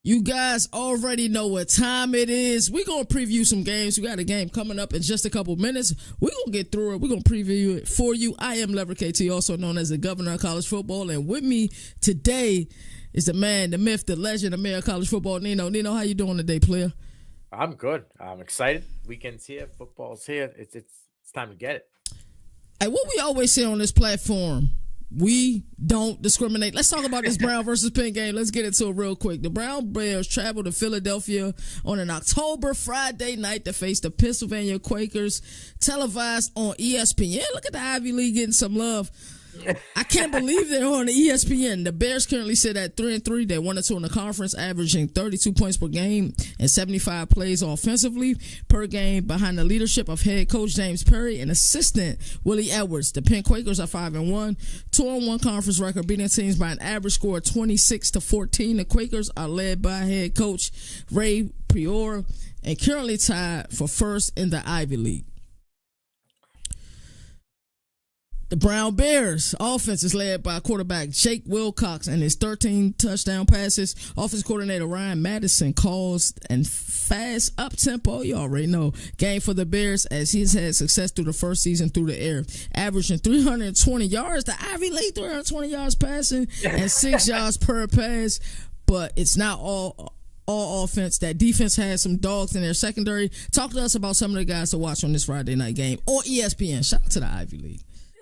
You guys already know what time it is. We're going to preview some games. We got a game coming up in just a couple minutes. We're going to get through it. We're going to preview it for you. I am Lever KT, also known as the governor of college football. And with me today is the man, the myth, the legend of mayor of college football, Nino. Nino, how you doing today, player? I'm good. I'm excited. Weekend's here. Football's here. It's time to get it. Hey, what we always say on this platform, we don't discriminate. Let's talk about this Brown versus Penn game. Let's get into it real quick. The Brown Bears traveled to Philadelphia on an October Friday night to face the Pennsylvania Quakers, televised on ESPN. Look at the Ivy League getting some love. I can't believe they're on the ESPN. The Bears currently sit at 3-3. They're 1-2 in the conference, averaging 32 points per game and 75 plays offensively per game behind the leadership of head coach James Perry and assistant Willie Edwards. The Penn Quakers are 5-1, 2-1 conference record, beating teams by an average score of 26-14. The Quakers are led by head coach Ray Prior and currently tied for first in the Ivy League. The Brown Bears offense is led by quarterback Jake Wilcox and his 13 touchdown passes. Offense coordinator Ryan Madison calls and fast up-tempo, you already know, game for the Bears as he's had success through the first season through the air, averaging 320 yards. The Ivy League, 320 yards passing and 6 yards per pass, but it's not all offense. That defense has some dogs in their secondary. Talk to us about some of the guys to watch on this Friday night game on ESPN. Shout out to the Ivy League.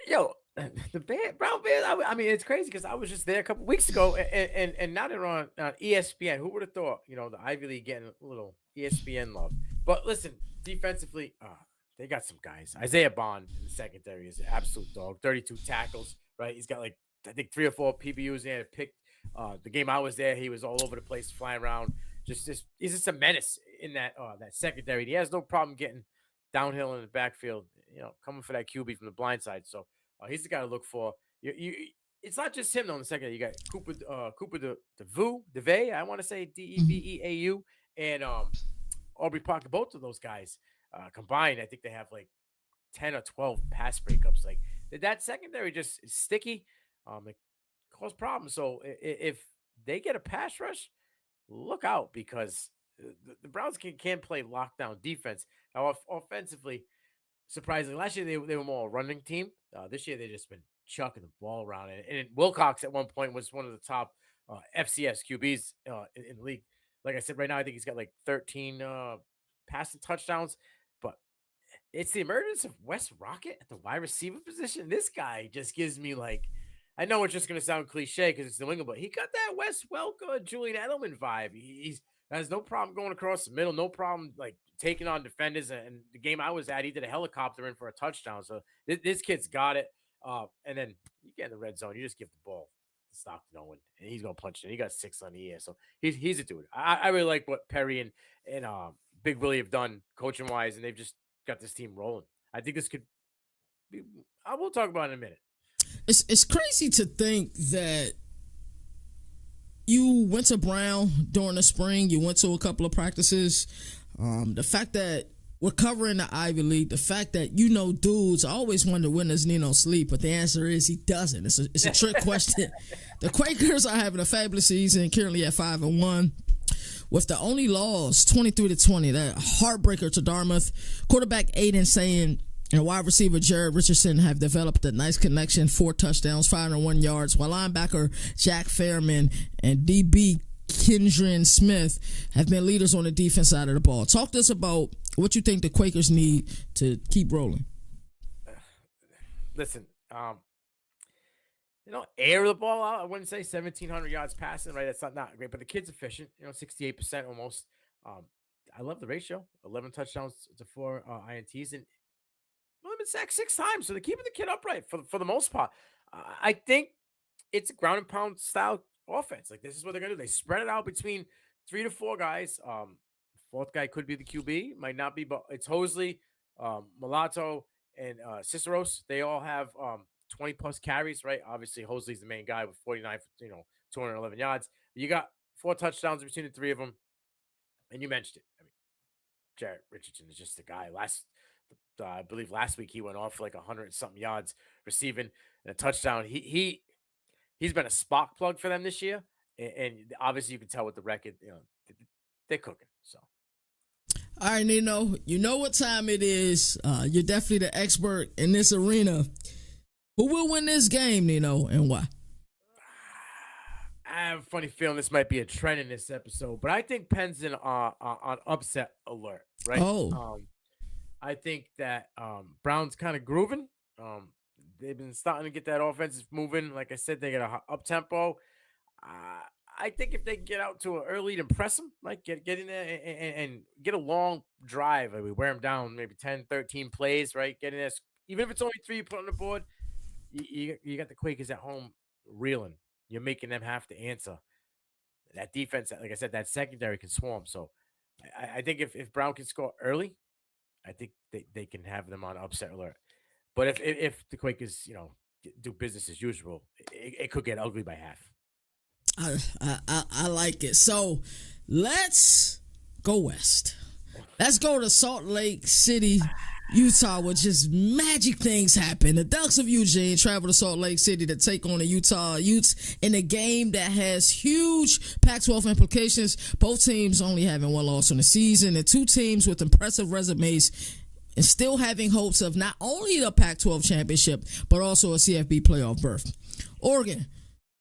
Yo, the Brown Bears. I mean, it's crazy because I was just there a couple weeks ago, and now they're on ESPN. Who would have thought? The Ivy League getting a little ESPN love. But listen, defensively, they got some guys. Isaiah Bond in the secondary is an absolute dog. 32 tackles. Right, he's got like I think 3 or 4 PBUs there to pick. The game I was there, he was all over the place, flying around. He's just a menace in that secondary. He has no problem getting downhill in the backfield. Coming for that QB from the blind side. So he's the guy to look for. It's not just him though. In the second, you got Cooper DeVay. I want to say Deveau and Aubrey Parker. Both of those guys combined, I think they have like 10 or 12 pass breakups. Like that secondary just is sticky. It cause problems. So if they get a pass rush, look out because the Browns can play lockdown defense. Now offensively, surprisingly, last year they were more a running team. This year they've just been chucking the ball around. And Wilcox at one point was one of the top FCS QBs in the league. Like I said, right now I think he's got like 13 passing touchdowns. But it's the emergence of Wes Rocket at the wide receiver position. This guy just gives me like, I know it's just going to sound cliche because it's New England, but he got that Wes Welker, Julian Edelman vibe. He's has no problem going across the middle, no problem like taking on defenders. And the game I was at, he did a helicopter in for a touchdown. So this kid's got it. And then you get in the red zone, you just give the ball to Stockton Owen, and he's gonna punch it. He got 6 on the year, so he's a dude. I really like what Perry and Big Willie have done coaching wise, and they've just got this team rolling. I think this could be. I will talk about it in a minute. It's crazy to think that you went to Brown during the spring. You went to a couple of practices. The fact that we're covering the Ivy League, the fact that dudes I always wonder when does Nino sleep, but the answer is he doesn't. It's a trick question. The Quakers are having a fabulous season, currently at 5-1. With the only loss 23-20, that heartbreaker to Dartmouth. Quarterback Aiden saying and wide receiver Jared Richardson have developed a nice connection, 4 touchdowns, 501 yards, while linebacker Jack Fairman and DB Kendrian Smith have been leaders on the defense side of the ball. Talk to us about what you think the Quakers need to keep rolling. Listen, air the ball out. I wouldn't say 1,700 yards passing, right? That's not great, but the kid's efficient. 68% almost. I love the ratio: 11 touchdowns to 4 ints, and only been sacked 6 times. So they're keeping the kid upright for the most part. I think it's a ground and pound style offense. Like this is what they're gonna do. They spread it out between 3 to 4 guys. Fourth guy could be the QB, might not be, but it's Hosley, Mulatto, and Ciceros. They all have 20 plus carries, right? Obviously, Hosley's the main guy with 49, 211 yards. You got 4 touchdowns between the 3 of them, and you mentioned it. I mean, Jarrett Richardson is just the guy. I believe last week he went off for like 100 something yards receiving and a touchdown. He's been a spark plug for them this year, and obviously you can tell with the record, they're cooking. So. All right, Nino, you know what time it is. You're definitely the expert in this arena. Who will win this game, Nino, and why? I have a funny feeling this might be a trend in this episode, but I think Penn's on upset alert, right? Oh. I think that Brown's kind of grooving. They've been starting to get that offense moving. Like I said, they got a up tempo. I think if they get out to an early lead, impress them, like get in there and get a long drive. Like we wear them down maybe 10, 13 plays, right? Get in there. Even if it's only 3 you put on the board, you got the Quakers at home reeling. You're making them have to answer. That defense, like I said, that secondary can swarm. So I think if Brown can score early, I think they can have them on upset alert. But if the Quakers, do business as usual, it could get ugly by half. I like it. So let's go west. Let's go to Salt Lake City, Utah, where just magic things happen. The Ducks of Eugene travel to Salt Lake City to take on the Utah Utes in a game that has huge Pac-12 implications. Both teams only having 1 loss on the season, and 2 teams with impressive resumes and still having hopes of not only the Pac-12 championship, but also a CFB playoff berth. Oregon,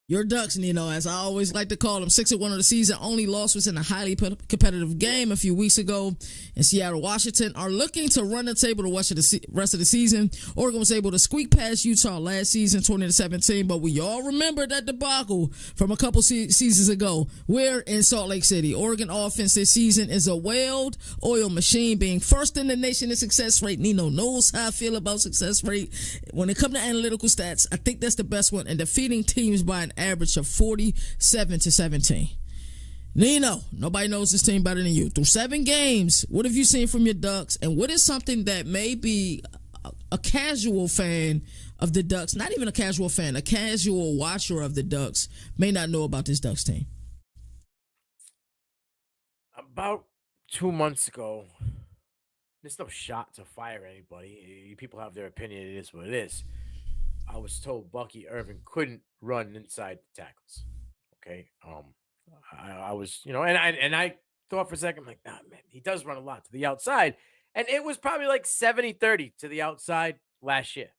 your Ducks, as I always like to call them, 6-1 of the season. Only loss was in a highly competitive game a few weeks ago. And Seattle, Washington are looking to run the table the rest of the season. Oregon was able to squeak past Utah last season, 20-17, but we all remember that debacle from a couple seasons ago. We're in Salt Lake City. Oregon offense this season is a whaled oil machine, being first in the nation in success rate. Nino knows how I feel about success rate. When it comes to analytical stats, I think that's the best one, and defeating teams by an average of 47-17. Nino, nobody knows this team better than you. Through 7 games, what have you seen from your Ducks, and what is something that maybe a casual fan of the Ducks, not even a casual fan, a casual watcher of the Ducks, may not know about this Ducks team? About 2 months ago, there's no shot to fire anybody. People have their opinion. It is what it is. I was told Bucky Irvin couldn't run inside the tackles. Okay. I was, and I thought for a second, like, nah, man, he does run a lot to the outside. And it was probably like 70-30 to the outside last year.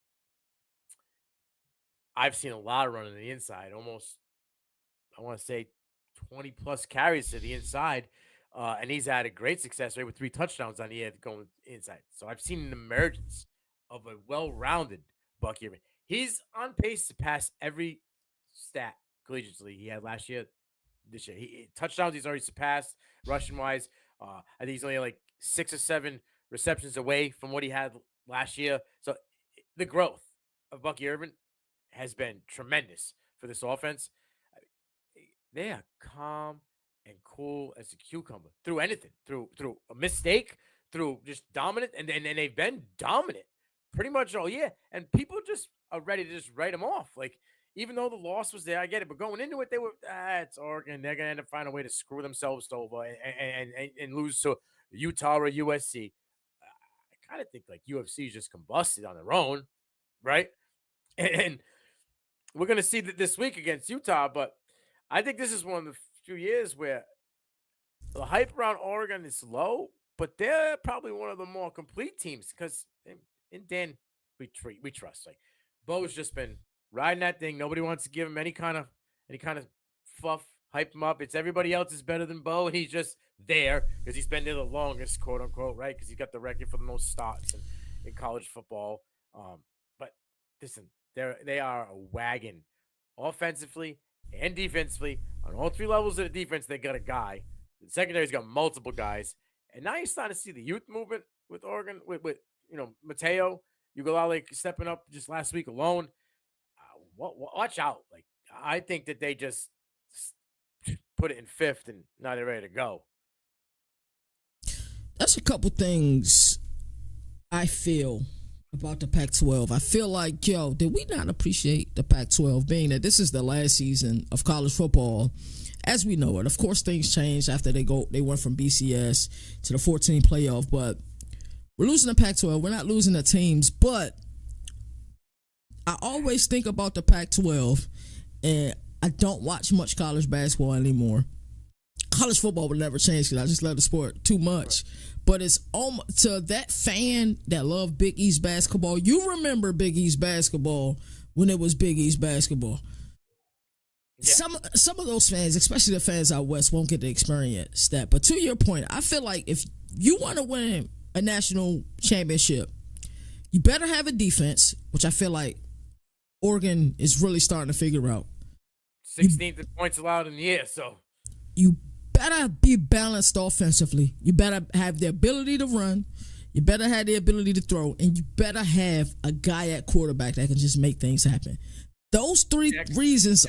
I've seen a lot of running to the inside, almost, I want to say 20 plus carries to the inside. And he's had a great success rate with 3 touchdowns on the year going inside. So I've seen an emergence of a well-rounded Bucky Irvin. He's on pace to pass every stat collegiately he had last year. This year, touchdowns he's already surpassed rushing wise. I think he's only like 6 or 7 receptions away from what he had last year. So the growth of Bucky Irvin has been tremendous for this offense. They are calm and cool as a cucumber through anything, through a mistake, through just dominant, and they've been dominant pretty much all year. And people just are ready to just write them off. Like, even though the loss was there, I get it. But going into it, they were, it's Oregon. They're going to end up finding a way to screw themselves over and lose to Utah or USC. I kind of think like UFC just combusted on their own, right? And we're going to see that this week against Utah. But I think this is one of the few years where the hype around Oregon is low, but they're probably one of the more complete teams because in Dan, we trust. Like, Bo's just been riding that thing. Nobody wants to give him any kind of fluff, hype him up. It's everybody else is better than Bo, and he's just there because he's been there the longest, quote unquote, right? Because he's got the record for the most starts in college football. But listen, they are a wagon offensively and defensively on all 3 levels of the defense. They got a guy. The secondary's got multiple guys, and now you're starting to see the youth movement with Oregon with Mateo Ugalale stepping up just last week alone. Watch out. Like, I think that they just put it in 5th and now they're ready to go. That's a couple things I feel about the Pac-12. I feel like, did we not appreciate the Pac-12, being that this is the last season of college football as we know it? Of course, things changed after they went from BCS to the 14 playoff, but we're losing the Pac-12. We're not losing the teams, but I always think about the Pac-12, and I don't watch much college basketball anymore. College football would never change because I just love the sport too much. But it's almost to that fan that loved Big East basketball. You remember Big East basketball when it was Big East basketball. Yeah. Some of those fans, especially the fans out west, won't get to experience that. But to your point, I feel like if you want to win a national championship, you better have a defense, which I feel like Oregon is really starting to figure out. 16th in points allowed in the year, so You better be balanced offensively. You better have the ability to run. You better have the ability to throw, and you better have a guy at quarterback that can just make things happen. Those three reasons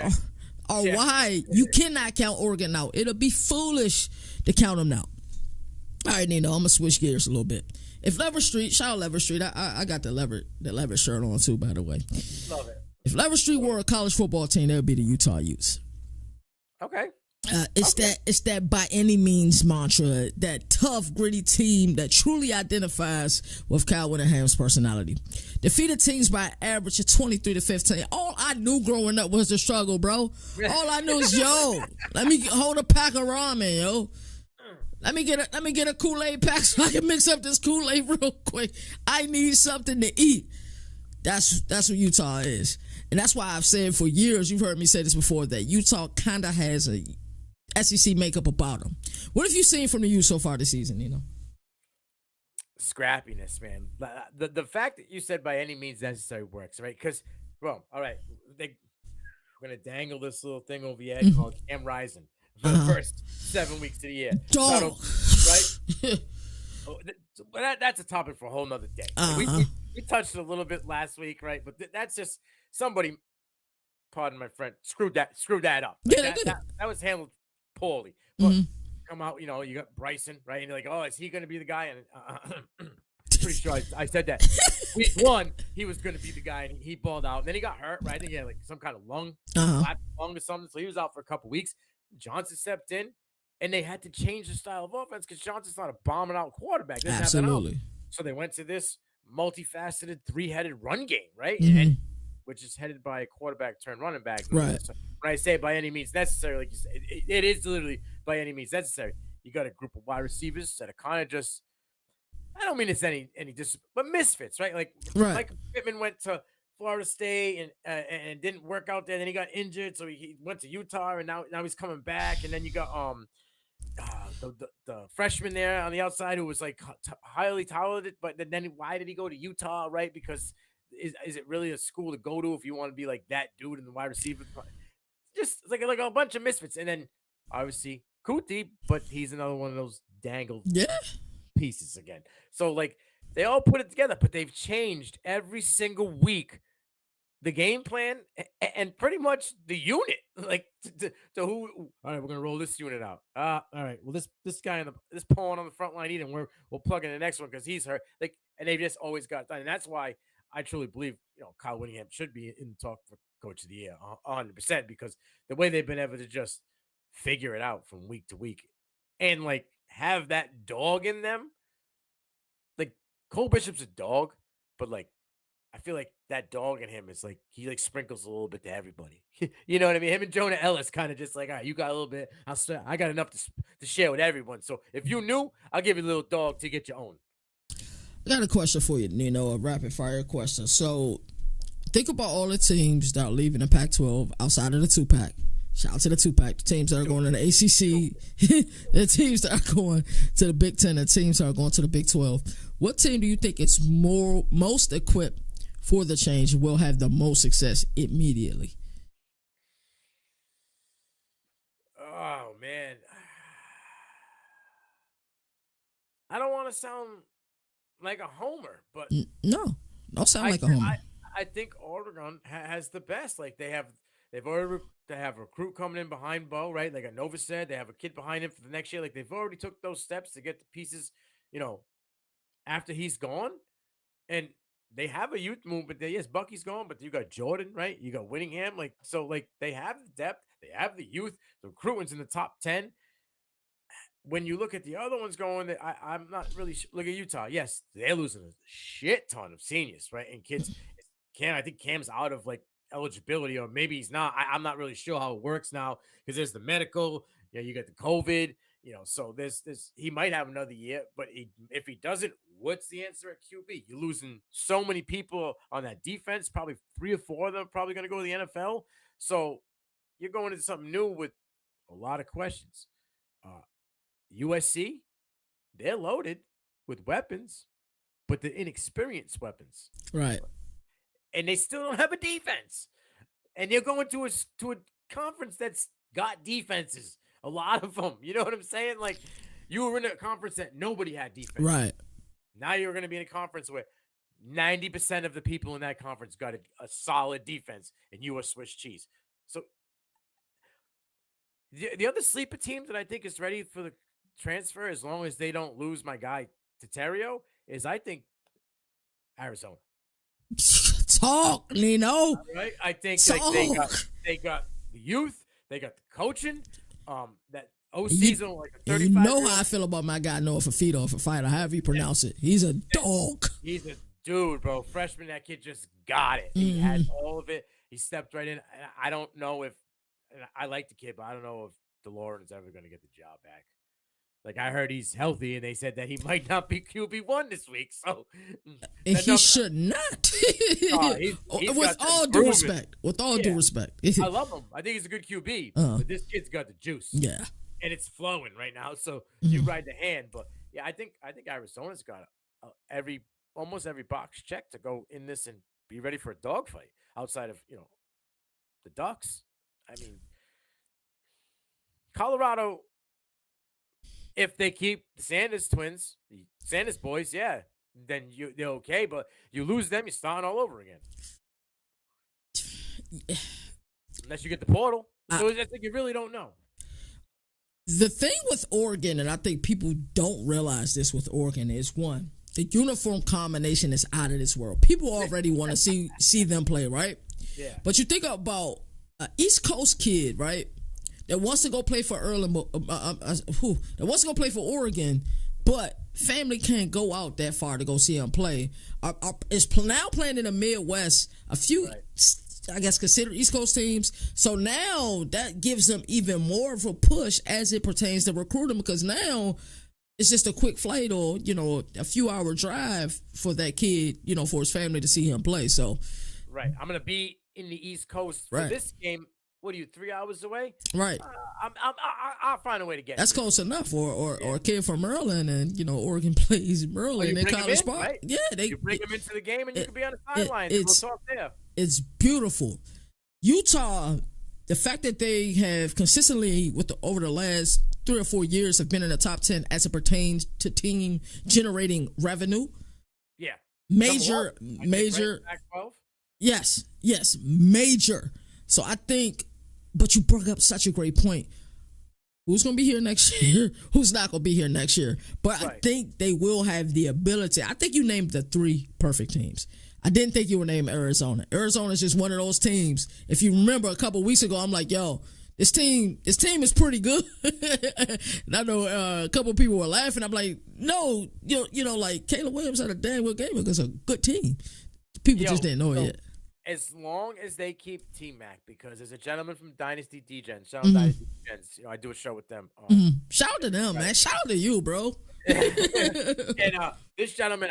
are why you cannot count Oregon out. It'll be foolish to count them out. All right, Nino, I'm gonna switch gears a little bit. If Lever Street, shout out Lever Street. I got the Lever shirt on too, by the way. love it. If Lever Street were a college football team, that would be the Utah Utes. Okay. It's that by any means mantra, that tough, gritty team that truly identifies with Kyle Whittingham's personality. Defeated teams by an average of 23-15. All I knew growing up was the struggle, bro. All I knew is, yo, let me hold a pack of ramen, yo. Let me get a Kool-Aid pack so I can mix up this Kool-Aid real quick. I need something to eat. That's what Utah is. And that's why I've said for years, you've heard me say this before, that Utah kind of has a SEC makeup about them. What have you seen from the U so far this season, you know? Scrappiness, man. The fact that you said by any means necessary works, right? Because, well, all right, we're going to dangle this little thing over your head called Cam Rising for the first 7 weeks of the year. Dog. Right? But that's a topic for a whole nother day. We touched it a little bit last week, right? But that's just somebody, pardon my friend, screwed that up. Like that was handled poorly. But come out, you got Bryson, right? And you're like, oh, is he going to be the guy? And pretty sure I said that. Week 1, he was going to be the guy, and he balled out. And then he got hurt, right? I think he had like some kind of lung or something. So he was out for a couple weeks. Johnson stepped in, and they had to change the style of offense because Johnson's not a bombing out quarterback. Absolutely. So they went to this multifaceted, 3-headed run game, right? And which is headed by a quarterback turned running back. Right. So when I say by any means necessary, like you said, it is literally by any means necessary. You got a group of wide receivers that are kind of just, I don't mean it's any but misfits, right? Like Michael Pittman went to Florida State and didn't work out there. Then he got injured, so he went to Utah, and now he's coming back. And then you got the freshman there on the outside who was like highly talented, but then why did he go to Utah, right? Because is it really a school to go to if you want to be like that dude in the wide receiver? Just like a bunch of misfits. And then obviously Kuti, but he's another one of those dangled pieces again. So like they all put it together, but they've changed every single week the game plan and pretty much the unit, like to who. All right, we're gonna roll this unit out. All right, well this guy this pawn on the front line, and we'll plug in the next one because he's hurt. Like, and they've just always got it done, and that's why I truly believe Kyle Whittingham should be in the talk for Coach of the Year, 100%, because the way they've been able to just figure it out from week to week, and like have that dog in them. Like Cole Bishop's a dog, but like I feel like that dog in him is like he like sprinkles a little bit to everybody. You know what I mean? Him and Jonah Ellis kind of just like, all right, you got a little bit. I got enough to share with everyone. So if you new, I'll give you a little dog to get your own. I got a question for you, Nino, a rapid fire question. So think about all the teams that are leaving the Pac-12 outside of the 2-pack. Shout out to the 2-pack, the teams that are going to the ACC, the teams that are going to the Big Ten, the teams that are going to the Big 12. What team do you think is most equipped for the change will have the most success immediately? Oh, man. I don't want to sound like a homer, but no, don't sound like a homer. I think Oregon has the best. Like they have a recruit coming in behind Bo, right? Like Nova said, they have a kid behind him for the next year. Like they've already took those steps to get the pieces, after he's gone. And they have a youth movement there. Yes, Bucky's gone, but you got Jordan, right? You got Whittingham. Like, so like they have the depth, they have the youth, the recruitment's in the top 10. When you look at the other ones going, I'm not really look at Utah. Yes, they're losing a shit ton of seniors, right? And kids. I think Cam's out of like eligibility, or maybe he's not. I'm not really sure how it works now because there's the medical. You got the COVID. So there's this. He might have another year, but if he doesn't, what's the answer at QB? You're losing so many people on that defense. Probably 3 or 4 of them are probably going to go to the NFL. So you're going into something new with a lot of questions. USC, they're loaded with weapons, but the inexperienced weapons. Right. And they still don't have a defense. And they're going to a conference that's got defenses. A lot of them. You know what I'm saying? Like, you were in a conference that nobody had defense. Right. Now you're going to be in a conference where 90% of the people in that conference got a solid defense, and you are Swiss cheese. So the other sleeper team that I think is ready for the transfer, as long as they don't lose my guy Teterio, is I think Arizona. Talk, Nino. Right? I think they got the youth, they got the coaching. That OC's on like a 35. You know how I feel about my guy Noah Fafita, or Fafita, however you pronounce it. He's a dog. He's a dude, bro. Freshman, that kid just got it. He had all of it. He stepped right in. I don't know if I like the kid, but I don't know if DeLorean is ever going to get the job back. Like, I heard he's healthy, and they said that he might not be QB1 this week. So, and he should not. With all due respect. With all due respect. I love him. I think he's a good QB. But this kid's got the juice. Yeah. And it's flowing right now. So you ride the hand. But yeah, I think Arizona's got almost every box checked to go in this and be ready for a dogfight outside of, the Ducks. I mean, Colorado, if they keep the Sanders twins, the Sanders boys, then they're okay. But you lose them, you're starting all over again. Unless you get the portal. So I think you really don't know. The thing with Oregon, and I think people don't realize this with Oregon, is one, the uniform combination is out of this world. People already want to see them play, right? Yeah. But you think about an East Coast kid, right, that wants to go play for that wants to go play for Oregon, but family can't go out that far to go see him play. Is now playing in the Midwest. A few, I guess, considered East Coast teams. So now that gives them even more of a push as it pertains to recruiting, because now it's just a quick flight or, a few hour drive for that kid, for his family to see him play. So, right. I'm going to be in the East Coast for this game. What are you, 3 hours away? Right. I'll find a way to get. That's close enough. Or a kid from Maryland, and Oregon plays Maryland in college sport. Right? Yeah, you bring them into the game, and you can be on the sideline. We'll talk there. It's beautiful. Utah, the fact that they have consistently over the last 3 or 4 years have been in the top 10 as it pertains to team generating revenue. Yeah. Major. Yes, major. So I think, but you brought up such a great point. Who's going to be here next year? Who's not going to be here next year? But I think they will have the ability. I think you named the 3 perfect teams. I didn't think you would name Arizona. Arizona is just one of those teams. If you remember a couple weeks ago, I'm like, yo, this team is pretty good. And I know a couple people were laughing. I'm like, no, like Caleb Williams had a damn good game against a good team. People just didn't know it yet. As long as they keep T-Mac, because there's a gentleman from Dynasty DGens. Shout out Dynasty DGens. I do a show with them. Shout out to them, man. Shout out to you, bro. And this gentleman,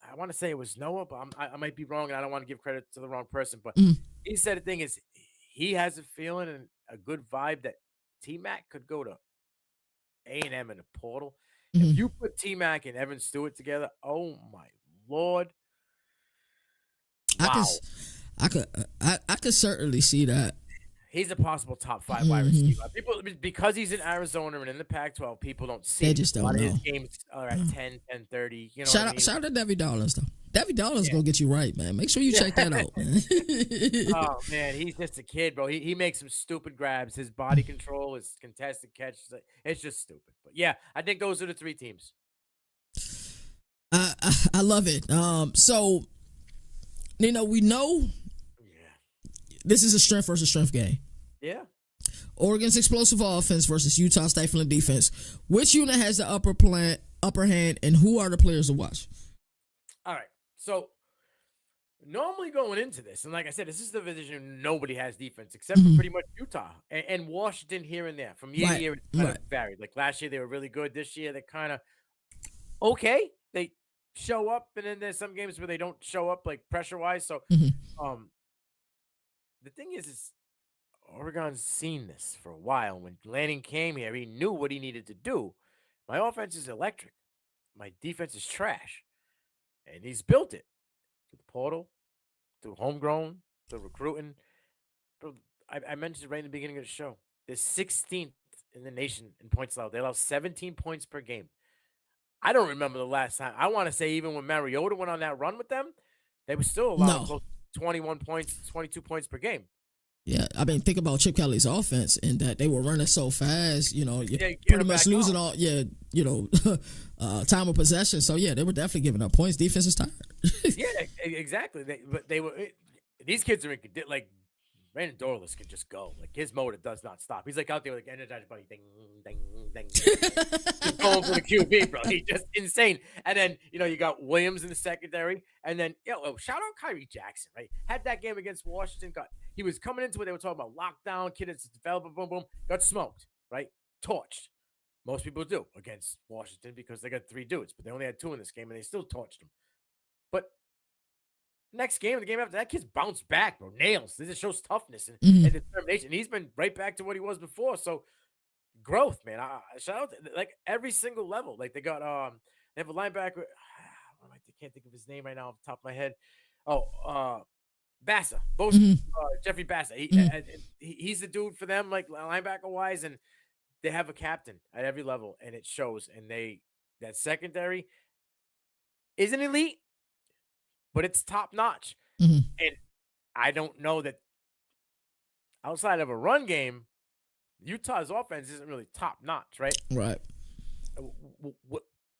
I want to say it was Noah, but I might be wrong, and I don't want to give credit to the wrong person. But he said the thing is, he has a feeling and a good vibe that T-Mac could go to A&M in the portal. If you put T-Mac and Evan Stewart together, oh my Lord. Wow. I could certainly see that. He's a possible top 5 wide receiver. People, because he's in Arizona and in the Pac-12, people don't see. They just don't know. His games are at 10, 10:30. Shout out to Debbie Dollars though. Debbie Dollars gonna get you right, man. Make sure you check that out. Oh man, he's just a kid, bro. He makes some stupid grabs. His body control, his contested catches, it's just stupid. But yeah, I think those are the 3 teams. I love it. So. We know this is a strength versus strength game. Yeah. Oregon's explosive offense versus Utah's stifling defense. Which unit has the upper hand, and who are the players to watch? All right. So Normally going into this, and like I said, this is the division nobody has defense except for pretty much Utah and Washington here and there. From year to Right, year, it's kind right. of varied. Like last year, they were really good. This year, they're kind of okay. They show up, and then there's some games where they don't show up, like pressure wise. So, Mhm. um, the thing is Oregon's seen this for a while. When Lanning came here, he knew what he needed to do. My offense is electric. My defense is trash, and he's built it through the portal, through homegrown, through recruiting. Bro, I mentioned it right in the beginning of the show. They're 16th in the nation in points allowed. They allow 17 points per game. I don't remember the last time. I want to say even when Mariota went on that run with them, they were still allowing No. close to 21 points, 22 points per game. Yeah, I mean, think about Chip Kelly's offense and that they were running so fast. You know, you're Yeah, get pretty them much back losing on. all. Yeah, you know, time of possession. So yeah, they were definitely giving up points. Defense is tired. Yeah, exactly. But they were these kids are like Brandon Dorless can just go. Like his motor does not stop. He's like out there with like energized buddy, ding, ding, ding, ding. Just going for the QB, bro. He's just insane. And then you got Williams in the secondary, and then shout out Kyrie Jackson, right? Had that game against Washington. He was coming into it. They were talking about lockdown, kid that's developer, boom, boom, got smoked, right? Torched. Most people do against Washington because they got 3 dudes, but they only had 2 in this game, and they still torched them. But next game, the game after that, kid's bounced back, bro. Nails. This just shows toughness and determination. He's been right back to what he was before. So growth, man. I shout out to, like every single level. Like they got they have a linebacker. I can't think of his name right now off the top of my head. Oh, Bassa. Both Jeffrey Bassa. He's the dude for them, like linebacker wise, and they have a captain at every level, and it shows. And that secondary isn't elite, but it's top notch. Mhm. And I don't know that outside of a run game, Utah's offense isn't really top notch, right? Right.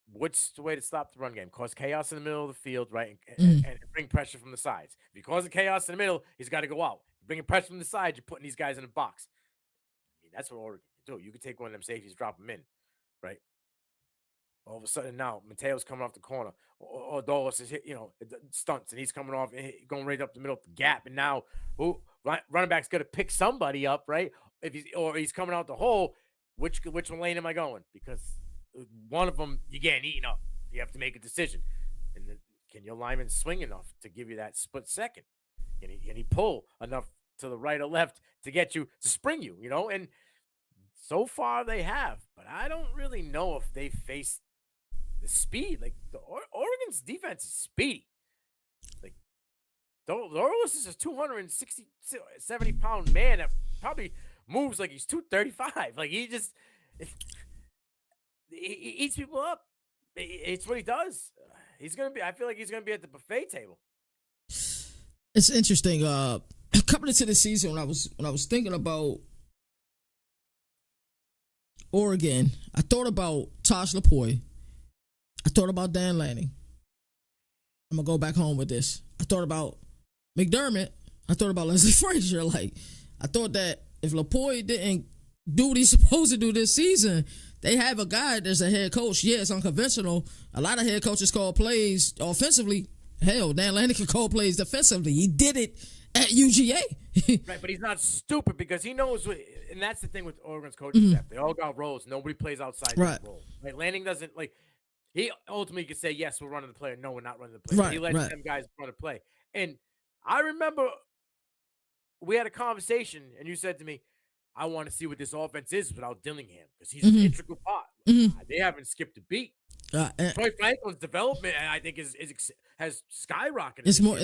What's the way to stop the run game? Cause chaos in the middle of the field, right? And bring pressure from the sides. If you cause the chaos in the middle, he's got to go out. Bringing pressure from the side, you're putting these guys in a box. I mean, that's what Oregon can do. You can take one of them safeties, drop them in, right? All of a sudden now, Mateo's coming off the corner, or Dawes is hit, stunts, and he's coming off, going right up the middle of the gap. And now, running back's got to pick somebody up, right? If he's coming out the hole, which lane am I going? Because one of them you getting eaten up. You have to make a decision. And then, can your lineman swing enough to give you that split second? Can he pull enough to the right or left to get you to spring you? And so far they have, but I don't really know if they face the speed. Like Oregon's defense is speedy. Like Dorless is a 260, 70-pound man that probably moves like he's 235. Like he eats people up. It's what he does. I feel like he's gonna be at the buffet table. It's interesting. Coming into the season, when I was thinking about Oregon, I thought about Tosh Lapoy. I thought about Dan Lanning. I'm gonna go back home with this. I thought about McDermott. I thought about Leslie Frazier. Like, I thought that if Lapoy didn't do what he's supposed to do this season, they have a guy that's a head coach. Yeah, it's unconventional. A lot of head coaches call plays offensively. Hell, Dan Lanning can call plays defensively. He did it at UGA. Right, but he's not stupid because he knows what, and that's the thing with Oregon's coaching staff. They all got roles. Nobody plays outside that role. Right, Lanning doesn't like. He ultimately could say, yes, we're running the play, or no, we're not running the play. Right, he lets them guys run the play. And I remember we had a conversation, and you said to me, I want to see what this offense is without Dillingham because he's an integral part. They haven't skipped a beat. Troy Franklin's development, I think, has skyrocketed. It's more.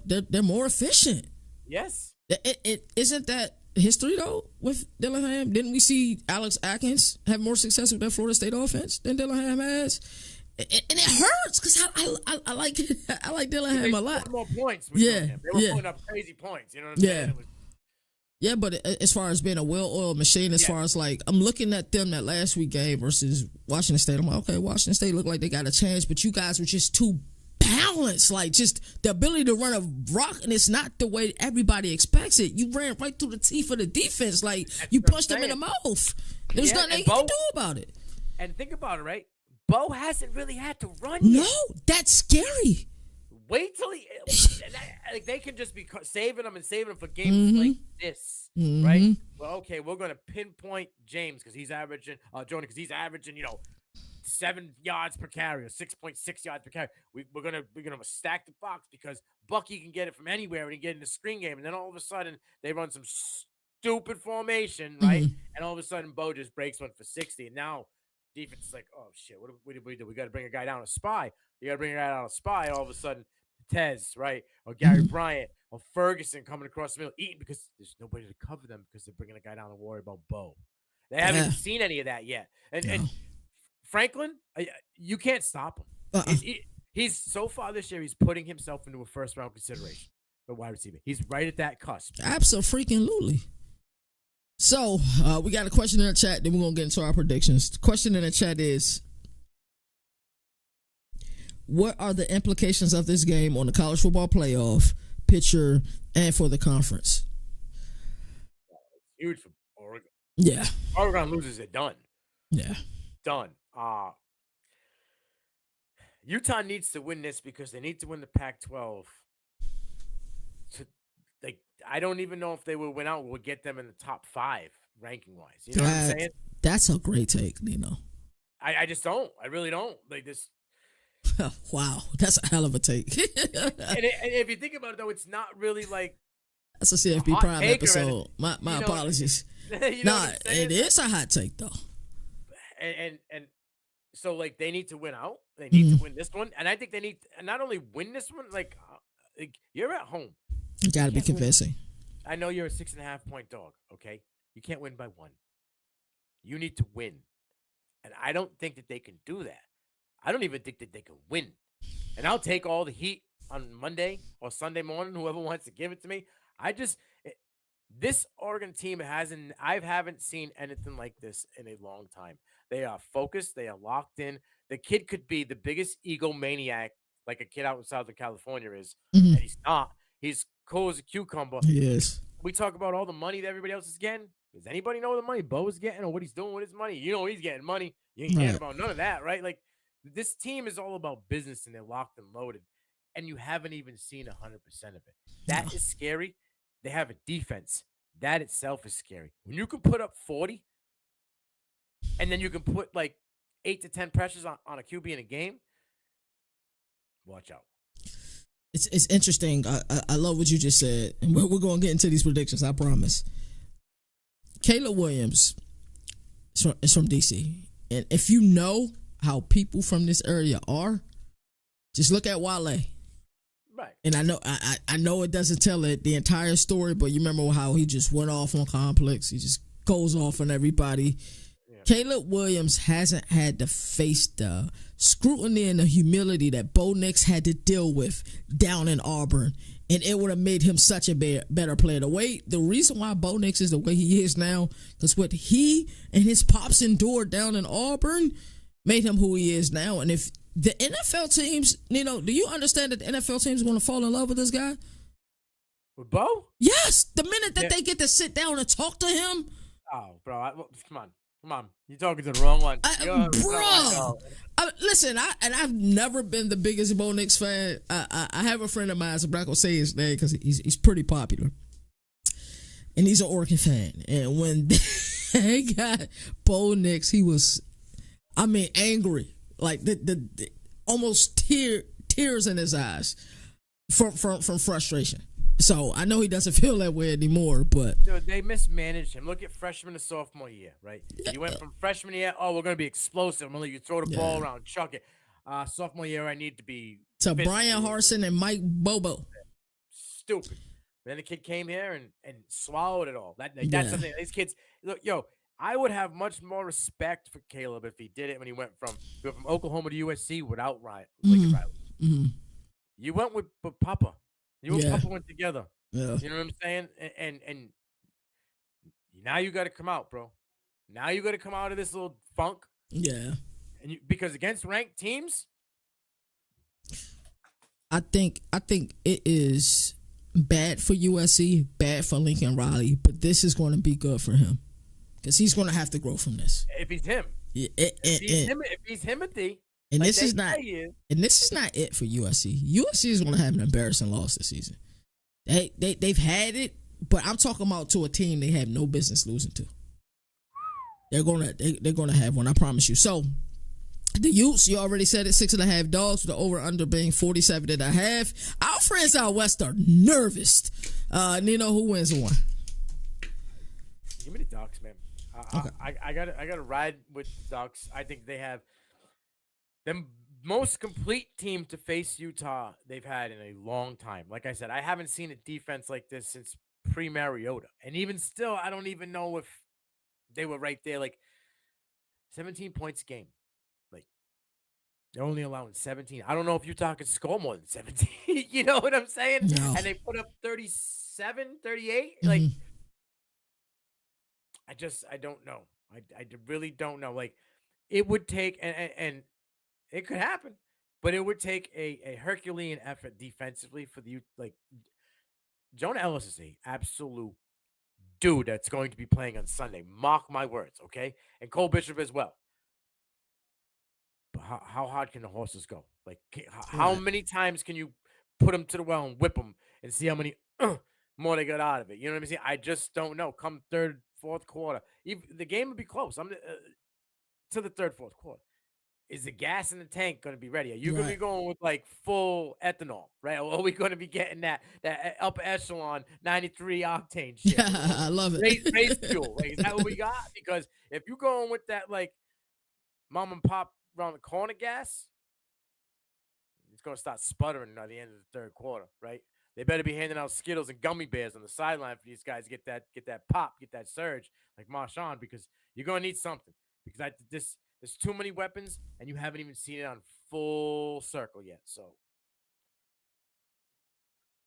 They're more efficient. Yes. It isn't that history though with Dillingham. Didn't we see Alex Atkins have more success with that Florida State offense than Dillingham has? And it hurts because I like Dillingham a lot. More points. Dillingham. They were putting up crazy points. You know what I'm saying? Yeah, but as far as being a well-oiled machine, as far as like, I'm looking at them that last week game versus Washington State. I'm like, okay, Washington State looked like they got a chance, but you guys were just too balanced. Like, just the ability to run a rock, and it's not the way everybody expects it. You ran right through the teeth of the defense. Like, you punched them in the mouth. There's nothing they can do about it. And think about it, right? Bo hasn't really had to run yet. No, that's scary. Wait till like they can just be saving them for games like this, right? Well, okay, we're gonna pinpoint James because he's averaging, Jordan because he's averaging, 7 yards per carry or 6.6 yards per carry. We're gonna stack the box because Bucky can get it from anywhere and he get in the screen game, and then all of a sudden they run some stupid formation, right? And all of a sudden Bo just breaks one for 60, and now defense is like, oh shit, what did we do? We got to bring a guy down a spy. You got to bring a guy down a spy. All of a sudden, Tez, right, or Gary Bryant or Ferguson coming across the middle, eating because there's nobody to cover them because they're bringing a guy down to worry about Bo. They haven't seen any of that yet, and Franklin, you can't stop him. He's so far this year, he's putting himself into a first-round consideration for wide receiver. He's right at that cusp. Absolutely. So, we got a question in the chat, then we're going to get into our predictions. The question in the chat is, what are the implications of this game on the college football playoff picture and for the conference? It's huge for Oregon. Yeah. Oregon loses it, done. Yeah. Done. Utah needs to win this because they need to win the Pac-12. I don't even know if they will win out. We'll get them in the top 5 ranking wise. You know what I'm saying? That's a great take, Nino. I just don't. I really don't. Like this. Wow, that's a hell of a take. and if you think about it, though, it's not really like that's a CFB Prime episode. My apologies. It is a hot take though. And so like they need to win out. They need to win this one, and I think they need to not only win this one. Like you're at home. You got to be convincing. I know you're a 6.5 point dog. Okay, you can't win by 1. You need to win, and I don't think that they can do that. I don't even think that they can win. And I'll take all the heat on Monday or Sunday morning, whoever wants to give it to me. This Oregon team I haven't seen anything like this in a long time. They are focused. They are locked in. The kid could be the biggest egomaniac like a kid out in Southern California is. And he's not. He's cool as a cucumber. He is. We talk about all the money that everybody else is getting. Does anybody know the money Bo is getting or what he's doing with his money? You know he's getting money. You ain't hearing about none of that, right? Like, this team is all about business, and they're locked and loaded, and you haven't even seen 100% of it. That is scary. They have a defense. That itself is scary. When you can put up 40, and then you can put like 8 to 10 pressures on a QB in a game, watch out. It's interesting. I love what you just said. And we're going to get into these predictions, I promise. Caleb Williams is from D.C. And if you know how people from this area are, just look at Wale. Right. And I know it doesn't tell it the entire story, but you remember how he just went off on Complex. He just goes off on everybody. Yeah. Caleb Williams hasn't had to face the scrutiny and the humility that Bo Nix had to deal with down in Auburn. And it would have made him such a better player. The reason why Bo Nix is the way he is now, because what he and his pops endured down in Auburn made him who he is now. And if the NFL teams, do you understand that the NFL teams are going to fall in love with this guy? With Bo? Yes. The minute that they get to sit down and talk to him. Oh, bro. Come on. You're talking to the wrong one. Listen, I've never been the biggest Bo Nix fan. I have a friend of mine, so I'm not going to say his name because he's pretty popular. And he's an Oregon fan. And when they got Bo Nix, he was, angry. Like the almost tears in his eyes from frustration. So I know he doesn't feel that way anymore, but dude, they mismanaged him. Look at freshman to sophomore year, right? You went from freshman year, we're gonna be explosive. I'm gonna let you throw the ball around, chuck it. Sophomore year, I need to be to Brian Harsin and Mike Bobo. Stupid. Then the kid came here and swallowed it all. That's something. These kids, look, I would have much more respect for Caleb if he did it when he went from Oklahoma to USC without Lincoln Riley. You went with Papa. You and Papa went together. Yeah. You know what I'm saying? And now you got to come out, bro. Now you got to come out of this little funk. Yeah. And because against ranked teams, I think it is bad for USC, bad for Lincoln Riley, but this is going to be good for him because he's going to have to grow from this. If he's him, if he's Timothy, And Like this is not it for USC. USC is going to have an embarrassing loss this season. They've had it, but I'm talking about to a team they have no business losing to. They're gonna have one, I promise you. So the Utes, you already said it, 6.5 dogs, with the over under being 47.5. Our friends out west are nervous. Nino, who wins the one? Give me the Ducks, man. Okay. I gotta ride with the Ducks. I think they have the most complete team to face Utah they've had in a long time. Like I said, I haven't seen a defense like this since pre-Mariota. And even still, I don't even know if they were right there. Like 17 points a game. Like they're only allowing 17. I don't know if Utah can score more than 17. You know what I'm saying? No. And they put up 37, 38. Mm-hmm. Like I don't know. I really don't know. Like it would take and it could happen, but it would take a Herculean effort defensively for the like. Jonah Ellis is a absolute dude that's going to be playing on Sunday. Mark my words, okay? And Cole Bishop as well. But how hard can the horses go? Like, how many times can you put them to the well and whip them and see how many more they got out of it? You know what I'm saying? I just don't know. Come third, fourth quarter, the game would be close. I'm to the third, fourth quarter. Is the gas in the tank going to be ready? Are you going to be going with like full ethanol, right? Or are we going to be getting that upper echelon 93 octane shit? I love it. Race fuel. Like, is that what we got? Because if you're going with that like mom and pop around the corner gas, it's going to start sputtering at the end of the third quarter, right? They better be handing out Skittles and gummy bears on the sideline for these guys to get that pop, get that surge like Marshawn, because you're going to need something. Because there's too many weapons, and you haven't even seen it on full circle yet. So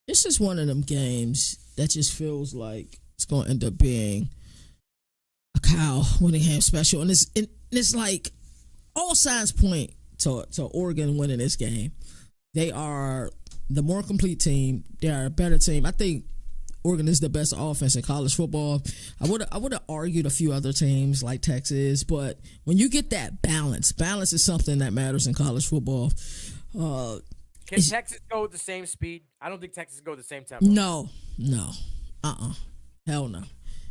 this is one of them games that just feels like it's going to end up being a Kyle Whittingham special, and it's like all signs point to Oregon winning this game. They are the more complete team. They are a better team. I think Oregon is the best offense in college football. I would have argued a few other teams like Texas, but when you get that balance is something that matters in college football. Can Texas go with the same speed? I don't think Texas go with the same tempo. No. Hell no.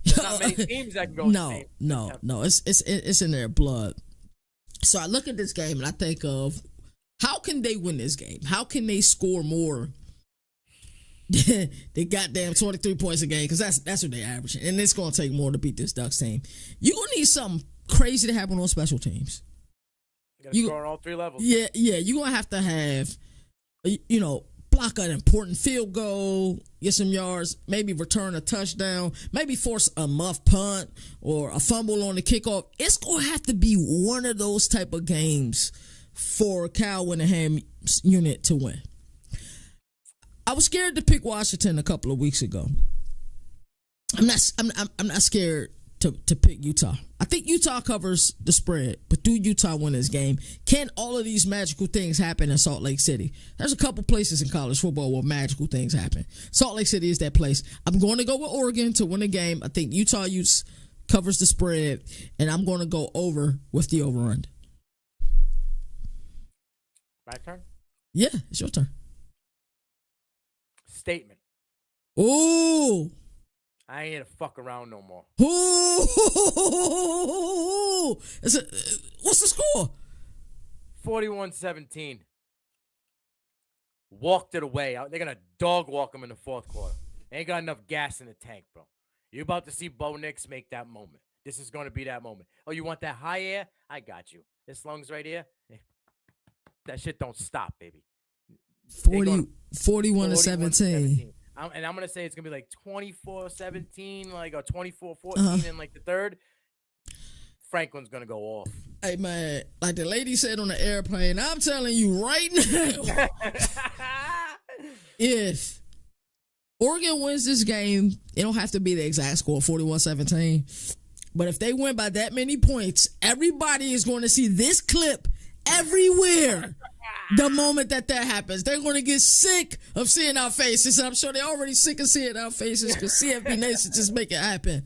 There's not many teams that can go with the same tempo. No. It's in their blood. So I look at this game and I think of how can they win this game? How can they score more? They goddamn 23 points a game, because that's what they're averaging, and it's going to take more to beat this Ducks team. You're going to need something crazy to happen on special teams. You score on all three levels. Yeah, you're going to have, block an important field goal, get some yards, maybe return a touchdown, maybe force a muff punt or a fumble on the kickoff. It's going to have to be one of those type of games for Kyle Whittingham's unit to win. I was scared to pick Washington a couple of weeks ago. I'm not scared to pick Utah. I think Utah covers the spread, but do Utah win this game? Can all of these magical things happen in Salt Lake City? There's a couple places in college football where magical things happen. Salt Lake City is that place. I'm going to go with Oregon to win the game. I think Utah covers the spread, and I'm going to go over with the over-under. My turn? Yeah, it's your turn. Statement. Ooh. I ain't here to fuck around no more. Ooh. What's the score? 41-17. Walked it away. They're going to dog walk him in the fourth quarter. Ain't got enough gas in the tank, bro. You're about to see Bo Nix make that moment. This is going to be that moment. Oh, you want that high air? I got you. This lungs right here. That shit don't stop, baby. 41-17. And I'm going to say it's going to be like 24-17, like a 24-14 in like the third. Franklin's going to go off. Hey, man, like the lady said on the airplane, I'm telling you right now, if Oregon wins this game, it don't have to be the exact score, 41-17. But if they win by that many points, everybody is going to see this clip everywhere. The moment that happens, they're going to get sick of seeing our faces. And I'm sure they're already sick of seeing our faces because CFB Nation just make it happen.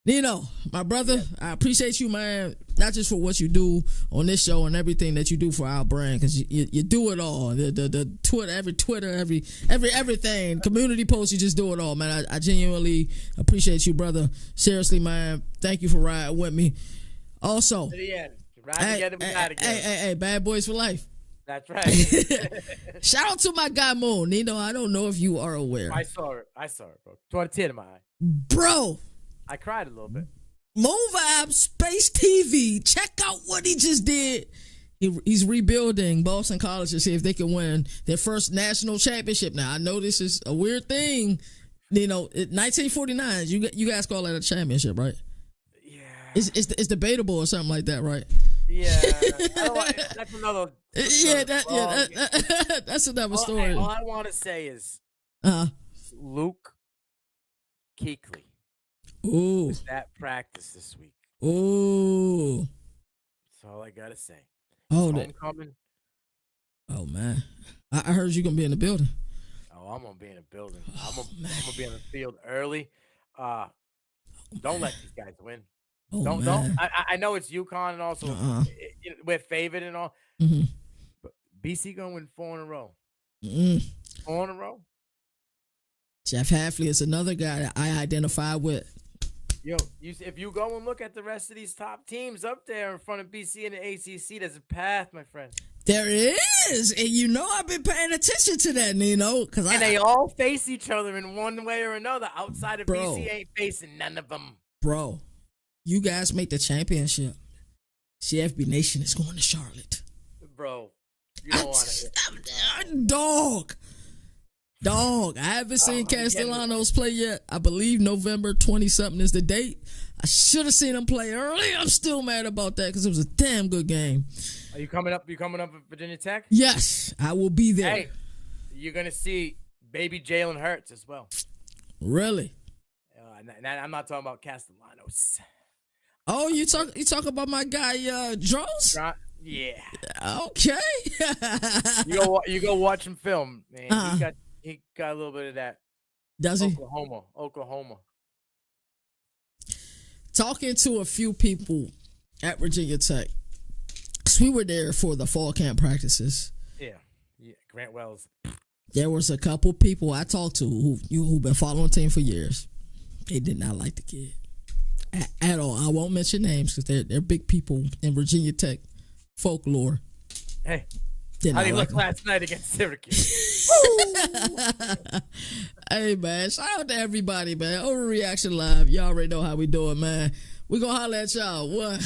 Nino, my brother, I appreciate you, man. Not just for what you do on this show and everything that you do for our brand, because you do it all. The Twitter, everything, community posts, you just do it all, man. I genuinely appreciate you, brother. Seriously, man. Thank you for riding with me. Also, To the end. Ride together, we ride together. Hey, bad boys for life. That's right. Shout out to my guy Moon. Nino, I don't know if you are aware. I saw it, bro. Toward a tear to my eye. Bro. I cried a little bit. Moon Vibe Space TV. Check out what he just did. He's rebuilding Boston College to see if they can win their first national championship. Now, I know this is a weird thing. 1949, you guys call that a championship, right? Yeah. It's debatable or something like that, right? Yeah. That's another. That's another story. All I want to say is Luke Kuechly. Ooh. Was at practice this week. Ooh. That's all I gotta say. Oh, homecoming. Oh man, I heard you gonna be in the building. Oh, I'm gonna be in the building. I'm gonna be in the field early. Don't let these guys win. Don't. I know it's UConn and also we're favored and all. Mm-hmm. But BC gonna win 4 in a row. 4 in a row. Jeff Hafley is another guy that I identify with. Yo, if you go and look at the rest of these top teams up there in front of BC and the ACC, there's a path, my friend. There is, and I've been paying attention to that, Nino, they all face each other in one way or another. Outside of BC, ain't facing none of them. Bro, you guys make the championship. CFB Nation is going to Charlotte. Bro, you don't want to. Dog, I haven't seen Castellanos play yet. I believe November 20-something is the date. I should have seen him play early. I'm still mad about that because it was a damn good game. Are you coming up? You coming up at Virginia Tech? Yes, I will be there. Hey, you're gonna see baby Jalen Hurts as well. Really? I'm not talking about Castellanos. Oh, you talk about my guy Drones? Yeah. Okay. you go watch him film, man. He got a little bit of that. Does he? Oklahoma. Talking to a few people at Virginia Tech. So we were there for the fall camp practices. Yeah. Grant Wells. There was a couple people I talked to who've been following the team for years. They did not like the kid at all. I won't mention names because they're big people in Virginia Tech folklore. Hey. How did he look last night against Syracuse? Hey, man. Shout out to everybody, man. Overreaction Live. Y'all already know how we doing, man. We gonna holler at y'all. What?